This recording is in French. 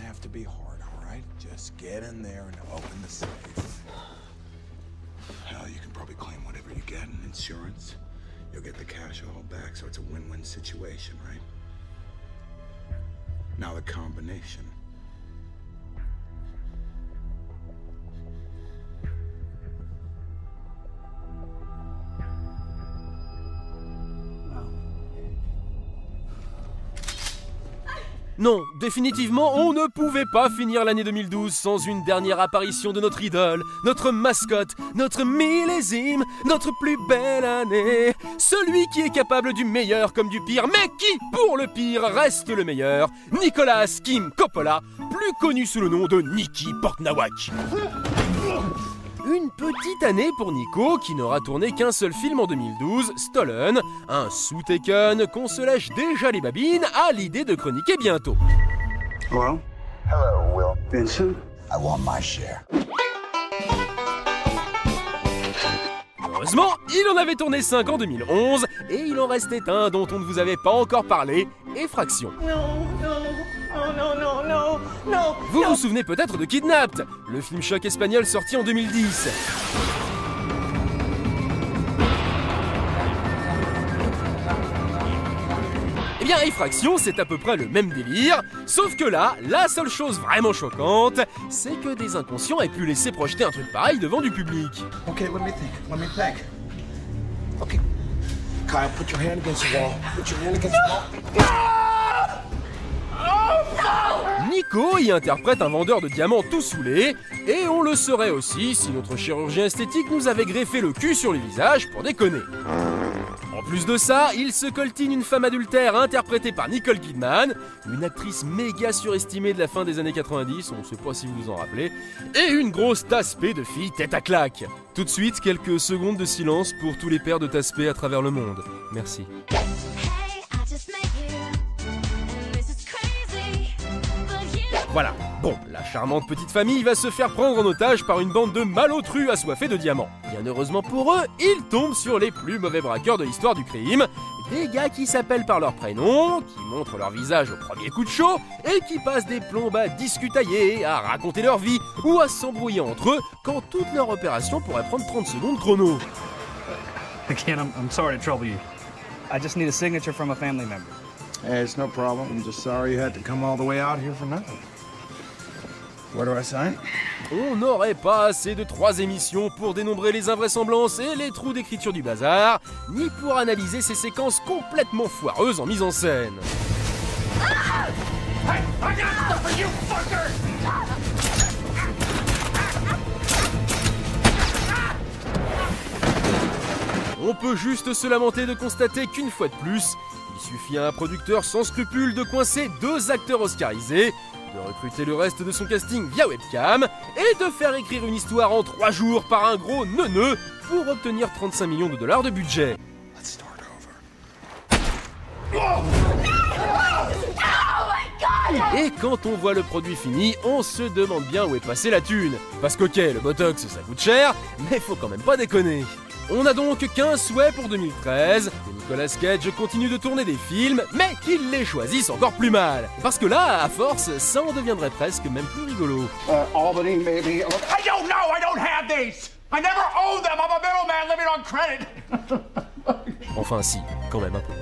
have to be hard, all right? Just get in there and open the safe. Hell, you can probably claim whatever you get in insurance. You'll get the cash all back, so it's a win-win situation, right? Now the combination. Non, définitivement, on ne pouvait pas finir l'année 2012 sans une dernière apparition de notre idole, notre mascotte, notre millésime, notre plus belle année. Celui qui est capable du meilleur comme du pire, mais qui, pour le pire, reste le meilleur. Nicolas Kim Coppola, plus connu sous le nom de Nicky Portnawak. Une petite année pour Nico, qui n'aura tourné qu'un seul film en 2012, Stolen, un sous-Taken qu'on se lèche déjà les babines à l'idée de chroniquer bientôt. Hello? Hello, Will. Vincent? I want my share. Heureusement, il en avait tourné 5 en 2011, et il en restait un dont on ne vous avait pas encore parlé, Effraction. Vous vous souvenez peut-être de Kidnapped, le film choc espagnol sorti en 2010. Eh bien, Effraction, c'est à peu près le même délire, sauf que là, la seule chose vraiment choquante, c'est que des inconscients aient pu laisser projeter un truc pareil devant du public. Okay, let me think. Okay. Kyle, put your hand against the wall. Put your hand against the wall. Nico y interprète un vendeur de diamants tout saoulé, et on le serait aussi si notre chirurgien esthétique nous avait greffé le cul sur le visage pour déconner. En plus de ça, il se coltine une femme adultère interprétée par Nicole Kidman, une actrice méga surestimée de la fin des années 90, on sait pas si vous vous en rappelez, et une grosse tasse-pée de filles tête à claque. Tout de suite, quelques secondes de silence pour tous les pères de tasse-pée à travers le monde. Merci. Voilà, bon, la charmante petite famille va se faire prendre en otage par une bande de malotrus assoiffés de diamants. Bien heureusement pour eux, ils tombent sur les plus mauvais braqueurs de l'histoire du crime, des gars qui s'appellent par leur prénom, qui montrent leur visage au premier coup de chaud, et qui passent des plombes à discutailler, à raconter leur vie, ou à s'embrouiller entre eux, quand toute leur opération pourrait prendre 30 secondes chrono. Again, I'm sorry to trouble you. I just need a signature from a family member. Hey, it's no problem. I'm just sorry you had to come all the way out here for nothing. Where do I sign? On n'aurait pas assez de 3 émissions pour dénombrer les invraisemblances et les trous d'écriture du bazar, ni pour analyser ces séquences complètement foireuses en mise en scène. Hey, I got stuff for you, fucker! On peut juste se lamenter de constater qu'une fois de plus, il suffit à un producteur sans scrupules de coincer 2 acteurs oscarisés, de recruter le reste de son casting via webcam et de faire écrire une histoire en 3 jours par un gros neuneu pour obtenir 35 millions de dollars de budget. Let's start over. Et quand on voit le produit fini, on se demande bien où est passée la thune. Parce qu'ok, le botox ça coûte cher, mais faut quand même pas déconner. On n'a donc qu'un souhait pour 2013, que Nicolas Cage continue de tourner des films, mais qu'il les choisisse encore plus mal. Parce que là, à force, ça en deviendrait presque même plus rigolo. Albany, maybe. I don't know! I don't have these! I never owned them! I'm a middleman living on credit! Enfin si, quand même un peu.